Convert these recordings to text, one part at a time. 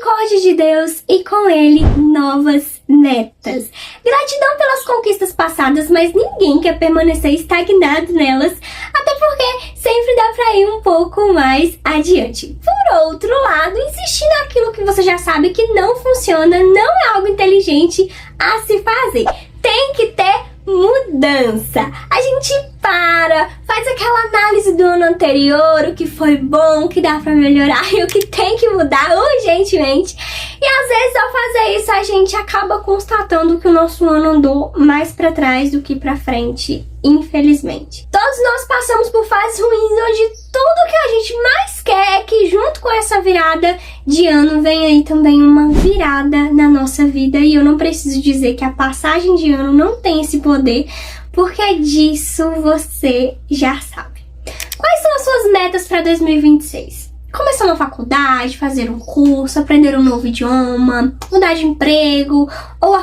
misericórdia de Deus e com ele novas metas. Gratidão pelas conquistas passadas, mas ninguém quer permanecer estagnado nelas, até porque sempre dá pra ir um pouco mais adiante. Por outro lado, insistir naquilo que você já sabe que não funciona não é algo inteligente a se fazer. Tem que ter mudança. A gente faz aquela análise do ano anterior, o que foi bom, o que dá pra melhorar e o que tem que mudar urgentemente. E às vezes ao fazer isso a gente acaba constatando que o nosso ano andou mais pra trás do que pra frente, infelizmente. Todos nós passamos por fases ruins onde tudo que a gente mais quer é que junto com essa virada de ano vem aí também uma virada na nossa vida. E eu não preciso dizer que a passagem de ano não tem esse poder, porque disso você já sabe. Quais são as suas metas para 2026? Começar uma faculdade, fazer um curso, aprender um novo idioma, mudar de emprego, ou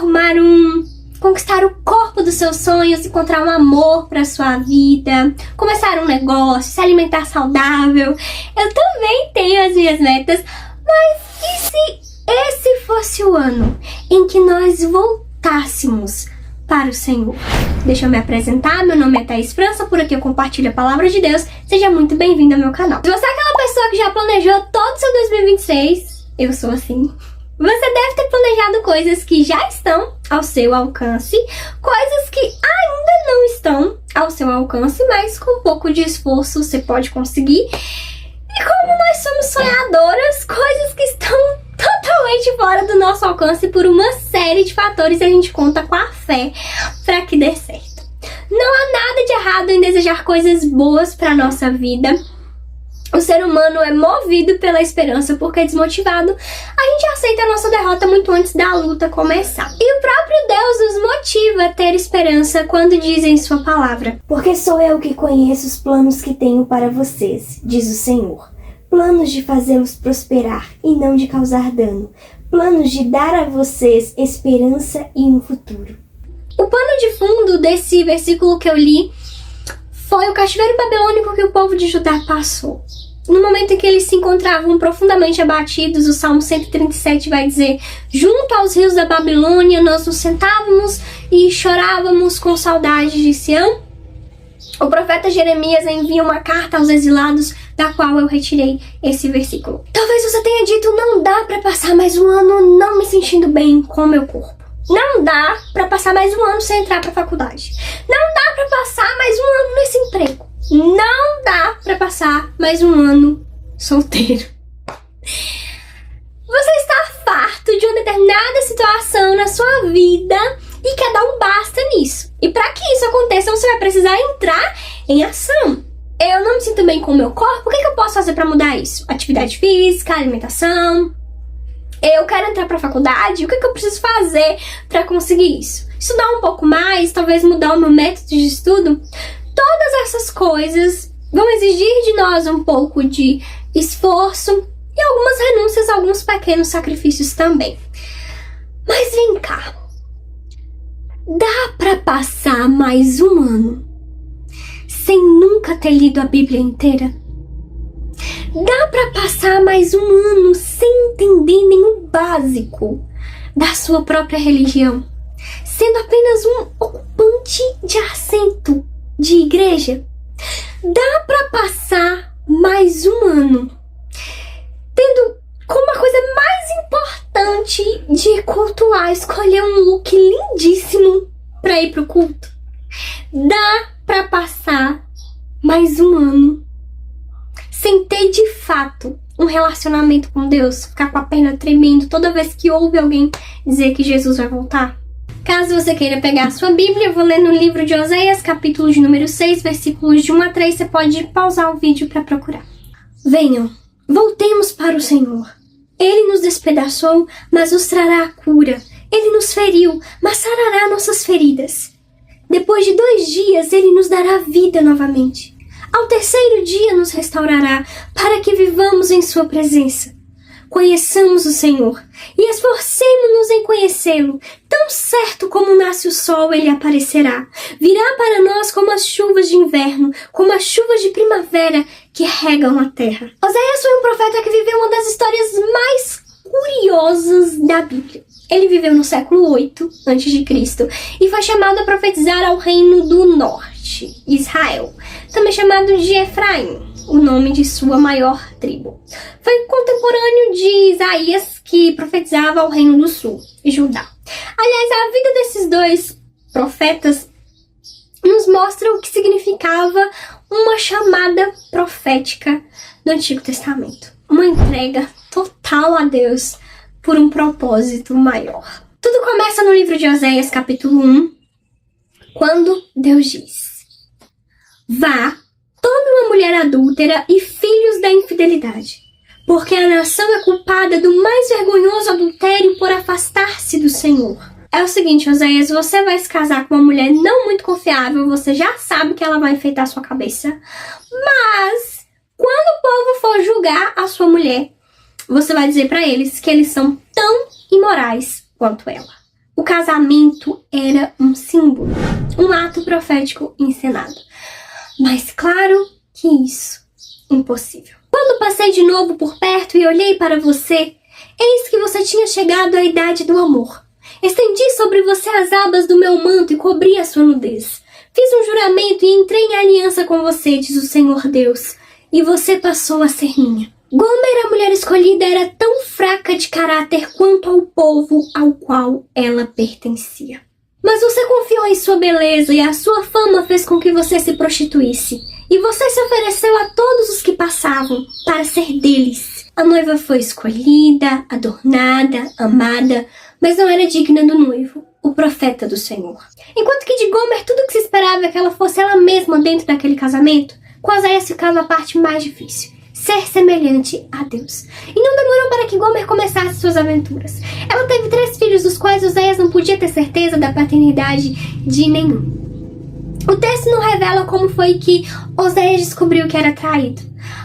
conquistar o corpo dos seus sonhos, encontrar um amor para sua vida, começar um negócio, se alimentar saudável. Eu também tenho as minhas metas, mas e se esse fosse o ano em que nós voltássemos para o Senhor? Deixa eu me apresentar, meu nome é Thaís França, por aqui eu compartilho a palavra de Deus. Seja muito bem-vindo ao meu canal. Se você é aquela pessoa que já planejou todo o seu 2026, eu sou assim. Você deve ter planejado coisas que já estão ao seu alcance, coisas que ainda não estão ao seu alcance, mas com um pouco de esforço você pode conseguir. E como nós somos sonhadoras, coisas que estão totalmente fora do nosso alcance por uma série de fatores, a gente conta com a fé para que dê certo. Não há nada de errado em desejar coisas boas para nossa vida. O ser humano é movido pela esperança, porque desmotivado, a gente aceita a nossa derrota muito antes da luta começar. E o próprio Deus nos motiva a ter esperança quando diz em sua palavra: porque sou eu que conheço os planos que tenho para vocês, diz o Senhor. Planos de fazê-los prosperar e não de causar dano. Planos de dar a vocês esperança e um futuro. O pano de fundo desse versículo que eu li foi o cativeiro babilônico que o povo de Judá passou. No momento em que eles se encontravam profundamente abatidos, o Salmo 137 vai dizer: junto aos rios da Babilônia nós nos sentávamos e chorávamos com saudade de Sião. O profeta Jeremias envia uma carta aos exilados, da qual eu retirei esse versículo. Talvez você tenha dito: não dá pra passar mais um ano não me sentindo bem com o meu corpo. Não dá pra passar mais um ano sem entrar pra faculdade. Não dá pra passar mais um ano nesse emprego. Não dá pra passar mais um ano solteiro. Você está farto de uma determinada situação na sua vida e quer dar um basta nisso. E para que isso aconteça, você vai precisar entrar em ação. Eu não me sinto bem com o meu corpo, o que eu posso fazer para mudar isso? Atividade física, alimentação. Eu quero entrar para a faculdade, o que eu preciso fazer para conseguir isso? Estudar um pouco mais, talvez mudar o meu método de estudo. Todas essas coisas vão exigir de nós um pouco de esforço e algumas renúncias, alguns pequenos sacrifícios também. Mas vem cá, dá para passar mais um ano sem nunca ter lido a Bíblia inteira? Dá para passar mais um ano sem entender nenhum básico da sua própria religião, sendo apenas um ocupante de assento de igreja? Dá para passar mais um ano tendo como a coisa mais importante de cultuar escolher um look lindíssimo para ir pro culto? Dá para passar mais um ano sem ter de fato um relacionamento com Deus, ficar com a perna tremendo toda vez que ouve alguém dizer que Jesus vai voltar? Caso você queira pegar a sua Bíblia, eu vou ler no livro de Oséias, capítulo de número 6, versículos de 1 a 3. Você pode pausar o vídeo para procurar. Venham, voltemos para o Senhor. Ele nos despedaçou, mas nos trará a cura. Ele nos feriu, mas sarará nossas feridas. Depois de 2 dias, ele nos dará vida novamente. Ao 3º dia nos restaurará, para que vivamos em sua presença. Conheçamos o Senhor e esforcemo-nos em conhecê-lo. Tão certo como nasce o sol, ele aparecerá. Virá para nós como as chuvas de inverno, como as chuvas de primavera que regam a terra. Oséias foi um profeta que viveu uma das histórias mais curiosos da Bíblia. Ele viveu no século 8 a.C. e foi chamado a profetizar ao reino do norte, Israel, também chamado de Efraim, o nome de sua maior tribo. Foi contemporâneo de Isaías, que profetizava ao reino do sul, Judá. Aliás, a vida desses dois profetas nos mostra o que significava uma chamada profética do Antigo Testamento. Uma entrega total a Deus por um propósito maior. Tudo começa no livro de Oséias, capítulo 1, quando Deus diz: vá, tome uma mulher adúltera e filhos da infidelidade, porque a nação é culpada do mais vergonhoso adultério por afastar-se do Senhor. É o seguinte, Oséias, você vai se casar com uma mulher não muito confiável, você já sabe que ela vai enfeitar sua cabeça, mas quando o povo for julgar a sua mulher, você vai dizer para eles que eles são tão imorais quanto ela. O casamento era um símbolo, um ato profético encenado. Mas claro que isso é impossível. Quando passei de novo por perto e olhei para você, eis que você tinha chegado à idade do amor. Estendi sobre você as abas do meu manto e cobri a sua nudez. Fiz um juramento e entrei em aliança com você, diz o Senhor Deus, e você passou a ser minha. Gomer, a mulher escolhida, era tão fraca de caráter quanto ao povo ao qual ela pertencia. Mas você confiou em sua beleza e a sua fama fez com que você se prostituísse. E você se ofereceu a todos os que passavam para ser deles. A noiva foi escolhida, adornada, amada, mas não era digna do noivo, o profeta do Senhor. Enquanto que de Gomer tudo o que se esperava é que ela fosse ela mesma dentro daquele casamento, com Oséias ficava a parte mais difícil: ser semelhante a Deus. E não demorou para que Gomer começasse suas aventuras. Ela teve 3 filhos, dos quais Oséias não podia ter certeza da paternidade de nenhum. O texto não revela como foi que Oséias descobriu que era traído,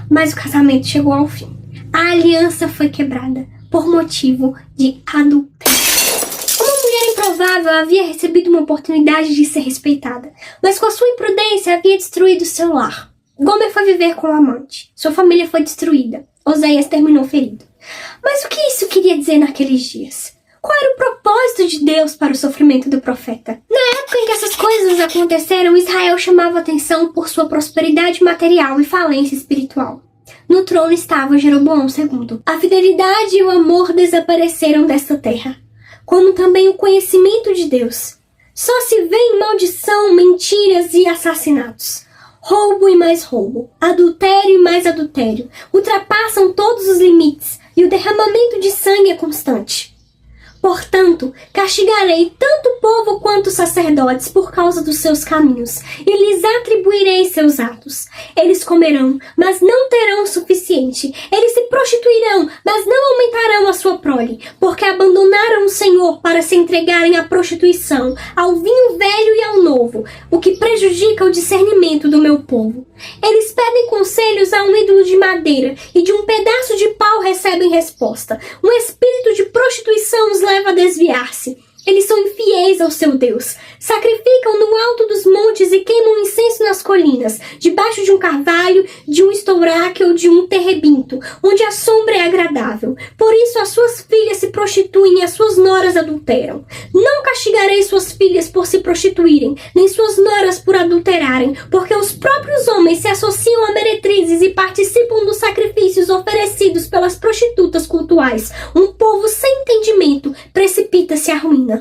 mas o casamento chegou ao fim. A aliança foi quebrada por motivo de adultério. Uma mulher improvável havia recebido uma oportunidade de ser respeitada, mas com a sua imprudência havia destruído seu lar. Gomer foi viver com o amante. Sua família foi destruída. Oséias terminou ferido. Mas o que isso queria dizer naqueles dias? Qual era o propósito de Deus para o sofrimento do profeta? Na época em que essas coisas aconteceram, Israel chamava atenção por sua prosperidade material e falência espiritual. No trono estava Jeroboão II. A fidelidade e o amor desapareceram desta terra, como também o conhecimento de Deus. Só se vê em maldição, mentiras e assassinatos. Roubo e mais roubo, adultério e mais adultério, ultrapassam todos os limites e o derramamento de sangue é constante. Portanto, castigarei tanto o povo quanto os sacerdotes por causa dos seus caminhos, e lhes atribuirei seus atos. Eles comerão, mas não terão o suficiente. Eles se prostituirão, mas não aumentarão a sua prole, porque abandonaram o Senhor para se entregarem à prostituição, ao vinho velho e ao novo, o que prejudica o discernimento do meu povo. Eles pedem conselhos a um ídolo de madeira, e de um pedaço de pau recebem resposta. Um espírito de prostituição os leva a desviar-se. Eles são infiéis ao seu Deus. Sacrificam no alto dos montes e queimam incenso nas colinas, debaixo de um carvalho, de um estouraque ou de um terebinto, onde a sombra é agradável. Por isso as suas filhas se prostituem e as suas noras adulteram. Não castigarei suas filhas por se prostituírem, nem suas noras por adulterarem, porque os próprios homens se associam a meretrizes e participam dos sacrifícios oferecidos pelas prostitutas cultuais. Um povo sem entendimento precipita-se à ruína.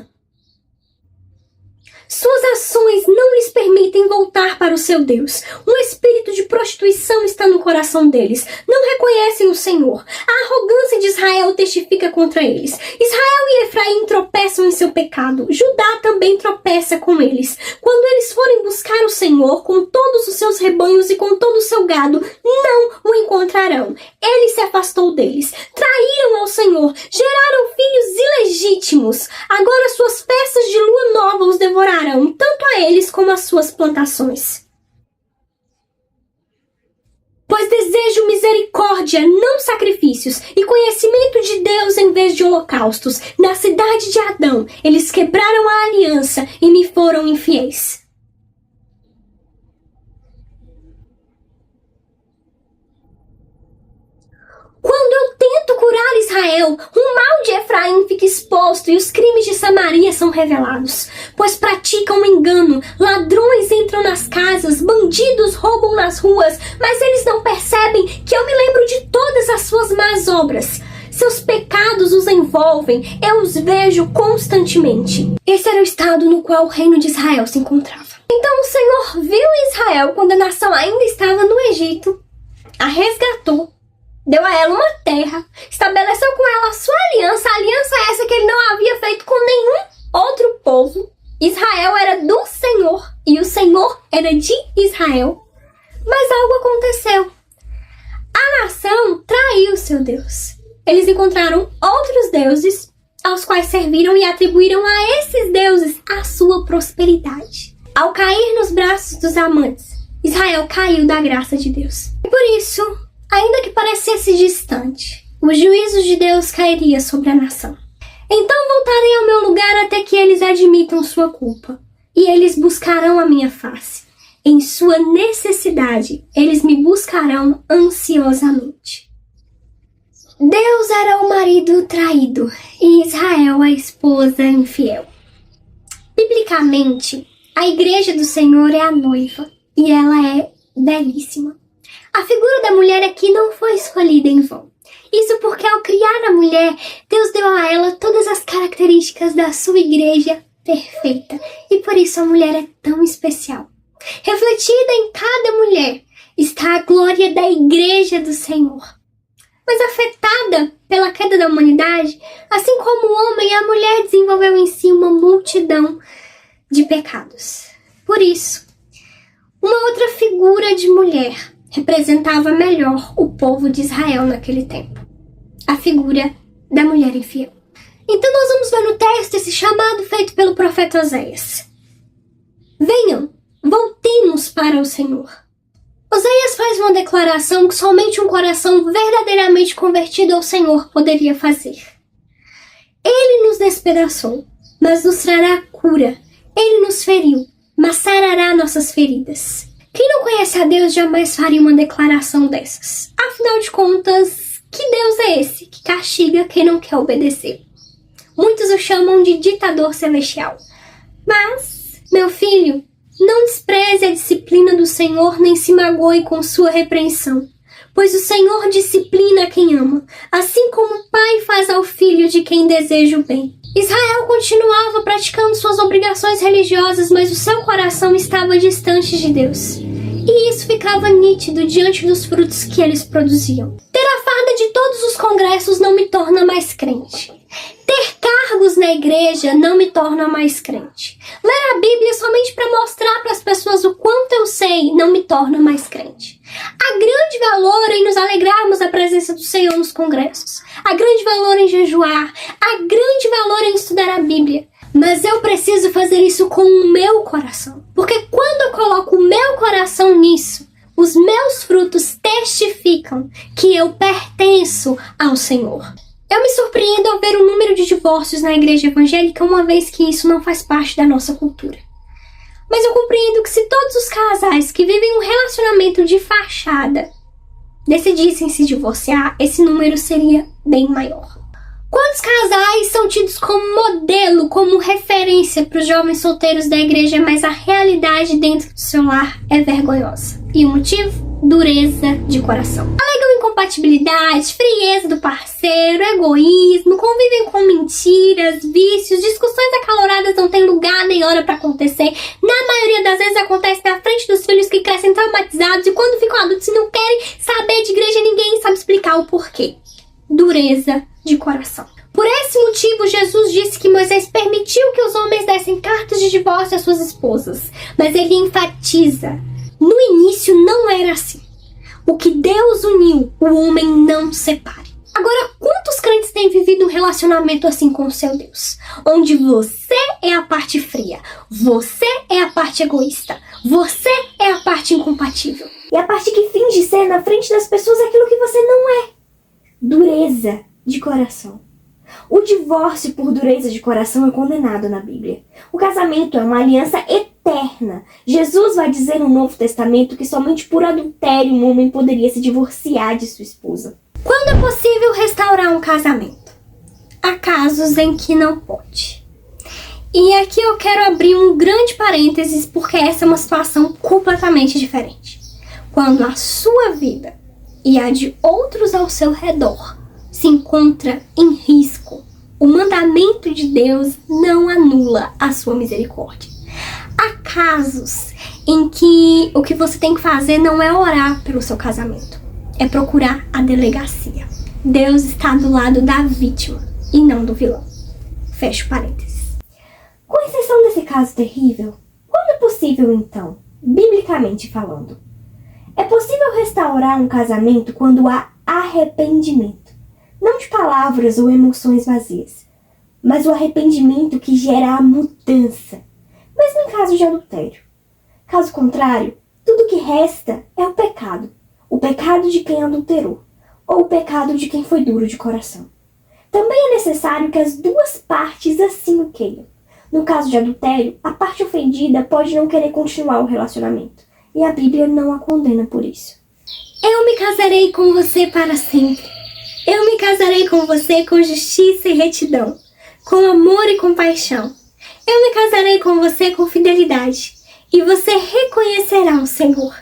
Suas ações não lhes permitem voltar para o seu Deus. Um espírito de prostituição está no coração deles. Não reconhecem o Senhor. A arrogância de Israel testifica contra eles. Israel e Efraim tropeçam em seu pecado. Judá também tropeça com eles. Quando eles forem buscar o Senhor com todos os seus rebanhos e com todo o seu gado, não o encontrarão. Ele se afastou deles. Traíram ao Senhor. Geraram filhos ilegítimos. Agora suas festas de lua nova os devorarão, tanto a eles como as suas plantações. Pois desejo misericórdia, não sacrifícios, e conhecimento de Deus em vez de holocaustos. Na cidade de Adão, eles quebraram a aliança e me foram infiéis. Quando eu tento curar Israel Israel, o mal de Efraim fica exposto e os crimes de Samaria são revelados, pois praticam engano, ladrões entram nas casas, bandidos roubam nas ruas, mas eles não percebem que eu me lembro de todas as suas más obras. Seus pecados os envolvem, eu os vejo constantemente. Esse era o estado no qual o reino de Israel se encontrava. Então o Senhor viu Israel quando a nação ainda estava no Egito, a resgatou, deu a ela uma terra, estabeleceu com ela a sua aliança, a aliança essa que ele não havia feito com nenhum outro povo. Israel era do Senhor e o Senhor era de Israel. Mas algo aconteceu. A nação traiu seu Deus. Eles encontraram outros deuses aos quais serviram e atribuíram a esses deuses a sua prosperidade. Ao cair nos braços dos amantes, Israel caiu da graça de Deus. E por isso, ainda que parecesse distante, o juízo de Deus cairia sobre a nação. Então voltarei ao meu lugar até que eles admitam sua culpa, e eles buscarão a minha face. Em sua necessidade, eles me buscarão ansiosamente. Deus era o marido traído e Israel a esposa infiel. Biblicamente, a igreja do Senhor é a noiva e ela é belíssima. A figura da mulher aqui não foi escolhida em vão. Isso porque ao criar a mulher, Deus deu a ela todas as características da sua igreja perfeita e por isso a mulher é tão especial. Refletida em cada mulher está a glória da igreja do Senhor. Mas afetada pela queda da humanidade, assim como o homem, a mulher desenvolveu em si uma multidão de pecados. Por isso, uma outra figura de mulher representava melhor o povo de Israel naquele tempo. A figura da mulher infiel. Então nós vamos ver no texto esse chamado feito pelo profeta Oséias. Venham, voltemos para o Senhor. Oséias faz uma declaração que somente um coração verdadeiramente convertido ao Senhor poderia fazer. Ele nos despedaçou, mas nos trará cura. Ele nos feriu, mas sarará nossas feridas. Quem não conhece a Deus jamais faria uma declaração dessas. Afinal de contas, que Deus é esse que castiga quem não quer obedecer? Muitos o chamam de ditador celestial. Mas, meu filho, não despreze a disciplina do Senhor, nem se magoe com sua repreensão, pois o Senhor disciplina quem ama, assim como o pai faz ao filho de quem deseja o bem. Israel continuava praticando suas obrigações religiosas, mas o seu coração estava distante de Deus. E isso ficava nítido diante dos frutos que eles produziam. Ter a farda de todos os congressos não me torna mais crente. Ter cargos na igreja não me torna mais crente. Ler a Bíblia somente para mostrar para as pessoas o quanto eu sei não me torna mais crente. Há grande valor em nos alegrarmos da presença do Senhor nos congressos. Há grande valor em jejuar. Há grande valor em estudar a Bíblia. Mas eu preciso fazer isso com o meu coração. Porque quando eu coloco o meu coração nisso, os meus frutos testificam que eu pertenço ao Senhor. Eu me surpreendo ao ver o número de divórcios na igreja evangélica, uma vez que isso não faz parte da nossa cultura. Mas eu compreendo que se todos os casais que vivem um relacionamento de fachada decidissem se divorciar, esse número seria bem maior. Quantos casais são tidos como modelo, como referência para os jovens solteiros da igreja, mas a realidade dentro do seu lar é vergonhosa? E o motivo? Dureza de coração. Alegam incompatibilidade, frieza do parceiro, egoísmo, convivem com mentiras, vícios, discussões acaloradas não têm lugar nem hora para acontecer. Na maioria das vezes acontece na frente dos filhos que crescem traumatizados e quando ficam adultos e não querem saber de igreja, ninguém sabe explicar o porquê. Dureza de coração. Por esse motivo, Jesus disse que Moisés permitiu que os homens dessem cartas de divórcio às suas esposas, mas ele enfatiza: no início não era assim. O que Deus uniu, o homem não separe. Agora, quantos crentes têm vivido um relacionamento assim com o seu Deus? Onde você é a parte fria, você é a parte egoísta, você é a parte incompatível. E a parte que finge ser na frente das pessoas aquilo que você não é. Dureza de coração. O divórcio por dureza de coração é condenado na Bíblia. O casamento é uma aliança eterna. Jesus vai dizer no Novo Testamento que somente por adultério um homem poderia se divorciar de sua esposa. Quando é possível restaurar um casamento? há casos em que não pode. E aqui eu quero abrir um grande parênteses, porque essa é uma situação completamente diferente. Quando a sua vida e a de outros ao seu redor se encontra em risco, o mandamento de Deus não anula a sua misericórdia. Há casos em que o que você tem que fazer não é orar pelo seu casamento, é procurar a delegacia. Deus está do lado da vítima e não do vilão. Fecho parênteses. Com exceção desse caso terrível, quando é possível então, biblicamente falando? É possível restaurar um casamento quando há arrependimento, não de palavras ou emoções vazias, mas o arrependimento que gera a mudança, mesmo em caso de adultério. Caso contrário, tudo que resta é o pecado de quem adulterou, ou o pecado de quem foi duro de coração. Também é necessário que as duas partes assim o queiram. No caso de adultério, a parte ofendida pode não querer continuar o relacionamento, e a Bíblia não a condena por isso. Eu me casarei com você para sempre. Eu me casarei com você com justiça e retidão, com amor e compaixão. Eu me casarei com você com fidelidade, e você reconhecerá o Senhor.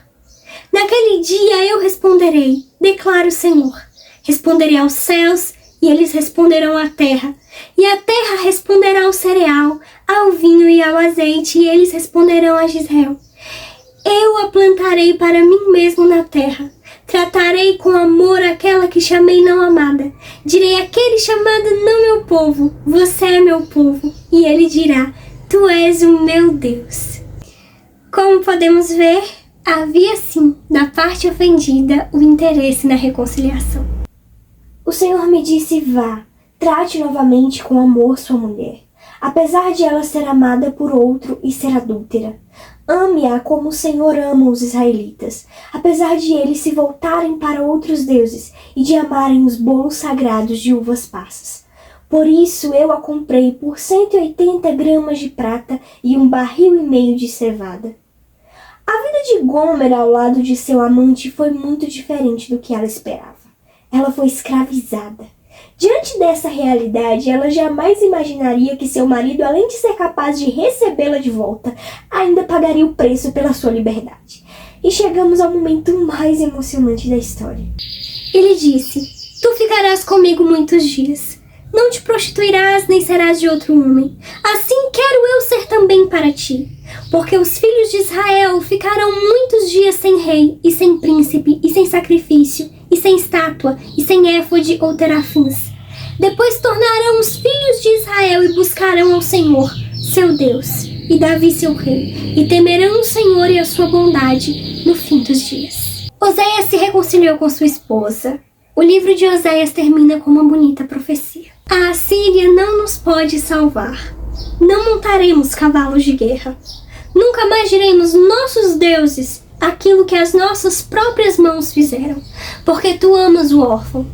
Naquele dia eu responderei, declara o Senhor. Responderei aos céus, e eles responderão à terra. E a terra responderá ao cereal, ao vinho e ao azeite, e eles responderão a Israel. Eu a plantarei para mim mesmo na terra. Tratarei com amor aquela que chamei não amada. Direi àquele chamado não meu povo, você é meu povo. E ele dirá, tu és o meu Deus. Como podemos ver, havia sim, da parte ofendida, o interesse na reconciliação. O Senhor me disse, vá, trate novamente com amor sua mulher, apesar de ela ser amada por outro e ser adúltera. Ame-a como o Senhor ama os israelitas, apesar de eles se voltarem para outros deuses e de amarem os bolos sagrados de uvas passas. Por isso eu a comprei por 180 gramas de prata e 1,5 barris de cevada. A vida de Gomer ao lado de seu amante foi muito diferente do que ela esperava. Ela foi escravizada. Diante dessa realidade, ela jamais imaginaria que seu marido, além de ser capaz de recebê-la de volta, ainda pagaria o preço pela sua liberdade. E chegamos ao momento mais emocionante da história. Ele disse, tu ficarás comigo muitos dias. Não te prostituirás, nem serás de outro homem. Assim quero eu ser também para ti. Porque os filhos de Israel ficarão muitos dias sem rei, e sem príncipe, e sem sacrifício, e sem estátua, e sem éfode ou terafins. Depois tornarão os filhos de Israel e buscarão ao Senhor, seu Deus, e Davi seu rei, e temerão o Senhor e a sua bondade no fim dos dias. Oséias se reconciliou com sua esposa. O livro de Oséias termina com uma bonita profecia. A Assíria não nos pode salvar. Não montaremos cavalos de guerra. Nunca mais diremos nossos deuses aquilo que as nossas próprias mãos fizeram, porque tu amas o órfão.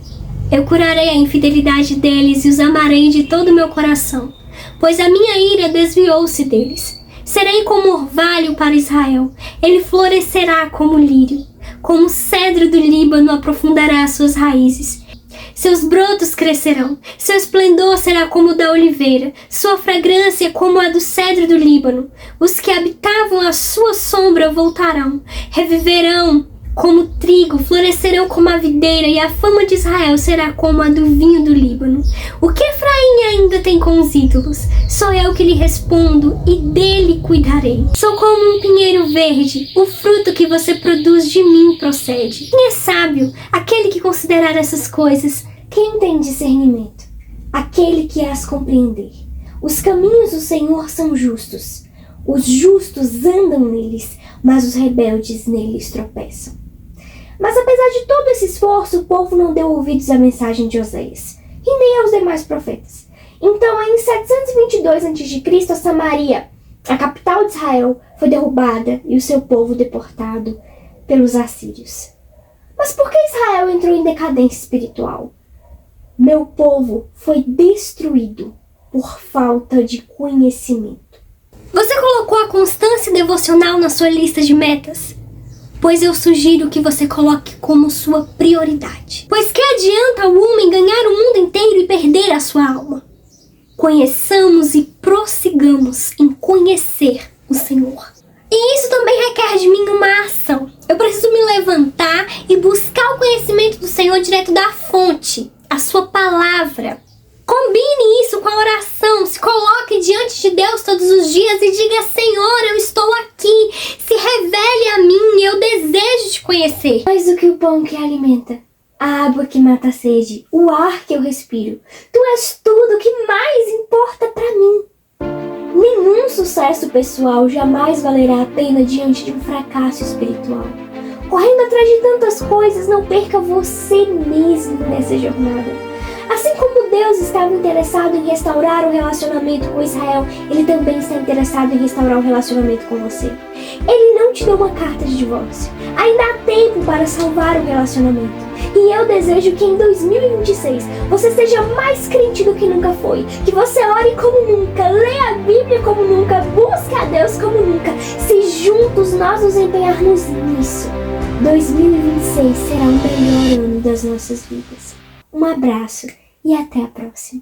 Eu curarei a infidelidade deles e os amarei de todo o meu coração, pois a minha ira desviou-se deles. Serei como orvalho para Israel, ele florescerá como lírio, como o cedro do Líbano aprofundará as suas raízes. Seus brotos crescerão, seu esplendor será como o da oliveira, sua fragrância como a do cedro do Líbano. Os que habitavam a sua sombra voltarão, reviverão como trigo, florescerão como a videira, e a fama de Israel será como a do vinho do Líbano. O que Efraim ainda tem com os ídolos? Sou eu que lhe respondo, e dele cuidarei. Sou como um pinheiro verde, o fruto que você produz de mim procede. Quem é sábio? Aquele que considerar essas coisas. Quem tem discernimento? Aquele que as compreender. Os caminhos do Senhor são justos. Os justos andam neles, mas os rebeldes neles tropeçam. Mas apesar de todo esse esforço, o povo não deu ouvidos à mensagem de Oséias, e nem aos demais profetas. Então, em 722 a.C., Samaria, a capital de Israel, foi derrubada e o seu povo deportado pelos assírios. Mas por que Israel entrou em decadência espiritual? Meu povo foi destruído por falta de conhecimento. Você colocou a constância devocional na sua lista de metas? Pois eu sugiro que você coloque como sua prioridade. Pois que adianta o homem ganhar o mundo inteiro e perder a sua alma. Conheçamos e prossigamos em conhecer o Senhor. E isso também requer de mim uma ação. Eu preciso me levantar e buscar o conhecimento do Senhor direto da fonte, a sua palavra. Combine isso com a oração, se coloque diante de Deus todos os dias e diga: Senhor, eu estou aqui, se revele a mim, eu desejo te conhecer. Mais do que o pão que alimenta, a água que mata a sede, o ar que eu respiro, tu és tudo que mais importa para mim. Nenhum sucesso pessoal jamais valerá a pena diante de um fracasso espiritual. Correndo atrás de tantas coisas, não perca você mesmo nessa jornada. Assim como Deus estava interessado em restaurar o relacionamento com Israel, Ele também está interessado em restaurar o relacionamento com você. Ele não te deu uma carta de divórcio. Ainda há tempo para salvar o relacionamento. E eu desejo que em 2026 você seja mais crente do que nunca foi. Que você ore como nunca, leia a Bíblia como nunca, busque a Deus como nunca. Se juntos nós nos empenharmos nisso, 2026 será o melhor ano das nossas vidas. Um abraço e até a próxima.